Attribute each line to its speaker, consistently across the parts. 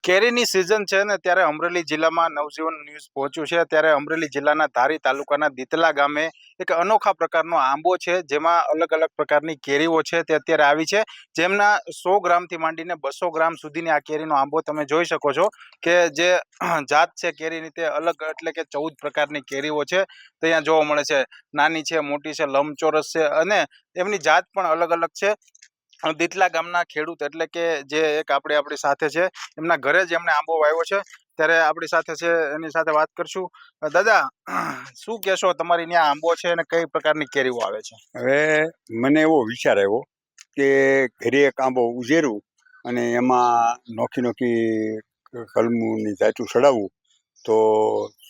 Speaker 1: કેરીની સિઝન છે ને ત્યારે અમરેલી જિલ્લામાં નવજીવન ન્યૂઝ પહોંચ્યું છે ત્યારે અમરેલી જિલ્લાના ધારી તાલુકાના દીતલા ગામે એક અનોખા પ્રકારનો આંબો છે જેમાં અલગ અલગ પ્રકારની કેરીઓ છે તે અત્યારે આવી છે જેમના 100 ગ્રામથી માંડીને 200 ગ્રામ સુધીની આ કેરીનો આંબો તમે જોઈ શકો છો કે જે જાત છે કેરીની તે અલગ એટલે કે 14 પ્રકારની કેરીઓ છે તે અહીંયા જોવા મળે છે નાની છે મોટી છે લંબચોરસ છે અને એમની જાત પણ અલગ અલગ છે દીતલા ગામના ખેડૂત એટલે કે જે એક આપણી સાથે છે એમના ઘરે જ એમણે આંબો વાવ્યો છે ત્યારે આપણી સાથે છે એની સાથે વાત કરશું દાદા શું કહેશો તમારી ત્યાં આંબો છે અને કઈ પ્રકારની કેરીઓ આવે છે
Speaker 2: હવે મને એવો વિચાર આવ્યો કે ઘરે એક આંબો ઉજેરું અને એમાં નોખી નોખી કલમુની જાચું ચડાવવું તો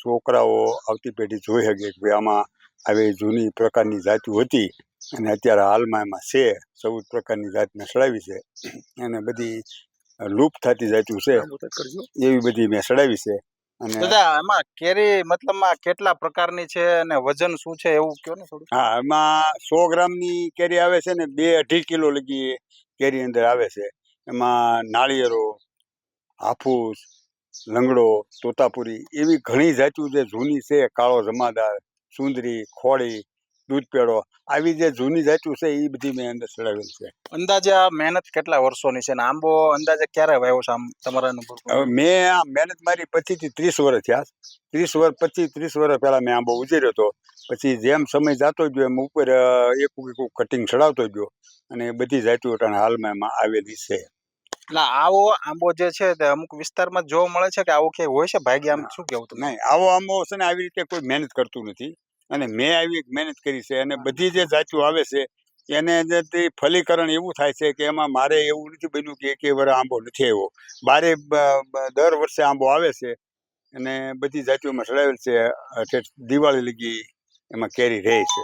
Speaker 2: છોકરાઓ આવતી પેઢી જોઈ શકે કે આમાં આવી જૂની પ્રકારની જાચું હતી અને અત્યારે હાલમાં એમાં છે 14 પ્રકારની જાતને ચડાવી છે અને બધી લુપ્ત થતી જાચું છે એવી બધી મેં ચડાવી છે. અને
Speaker 1: દાદા એમાં કેરી મતલબમાં કેટલા પ્રકારની છે અને વજન શું છે એવું કહો ને થોડું.
Speaker 2: હા, એમાં 100 ગ્રામની કેરી આવે છે ને 2-2.5 કિલો લગી કેરી અંદર આવે છે. એમાં નાળિયેરો, હાફૂસ, લંગડો, તોતાપુરી એવી ઘણી જાતું જે જૂની છે, કાળો જમાદાર, સુંદરી, ખોળી, દૂધપેડો આવી જે જૂની જાતું છે એ બધી મેં અંદર ચડાવેલ છે.
Speaker 1: અંદાજે આ મહેનત કેટલા વર્ષોની છે ને આંબો અંદાજે ક્યારે વાવ્યો છે આમ તમારા અનુભવ?
Speaker 2: હવે મેં આ મહેનત મારી 25 થી 30 વર્ષ થયા. 30 વર્ષ પહેલા મેં આંબો ઉછેર્યો હતો. પછી જેમ સમય જતો ગયો એમ ઉપર એક કટિંગ ચડાવતો ગયો અને બધી જાતું હાલમાં એમાં આવેલી છે.
Speaker 1: એટલે આવો આંબો જે છે તે અમુક વિસ્તારમાં જોવા મળે છે કે આવો ક્યાંય હોય છે ભાગ્ય આમ શું કેવું તમે?
Speaker 2: નહીં, આવો આંબો છે ને આવી રીતે કોઈ મહેનત કરતું નથી અને મેં આવી મહેનત કરી છે અને બધી જે જાતું આવે છે એને જે ફલીકરણ એવું થાય છે કે એમાં મારે એવું નથી બન્યું કે એક વર્ષ આંબો નથી આવ્યો. બારે દર વર્ષે આંબો આવે છે અને બધી જાતિઓમાં ચડાવેલ છે. દિવાળી લગી એમાં કેરી રહે છે.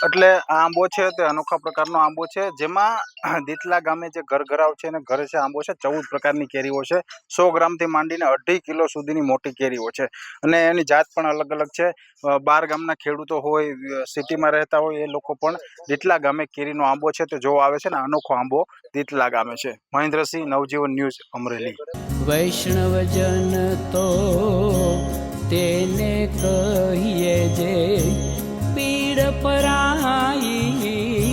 Speaker 1: એટલે આ આંબો છે તે અનોખા પ્રકારનો આંબો છે જેમાં દીતલા ગામે જે ઘરઘરાવ છે અને ઘરે છે આંબો છે 14 પ્રકારની કેરીઓ છે 100 ગ્રામથી માંડીને 2.5 કિલો સુધીની મોટી કેરીઓ છે અને એની જાત પણ અલગ અલગ છે. 12 ગામના ખેડૂતો હોય સિટીમાં રહેતા હોય એ લોકો પણ દીતલા ગામે કેરીનો આંબો છે તે જોવા આવે છે ને અનોખો આંબો દીતલા ગામે છે. મહેન્દ્રસિંહ, નવજીવન ન્યૂઝ, અમરેલી.
Speaker 3: વૈષ્ણવજન તો તેને કહીએ જે પીડ પરાઈ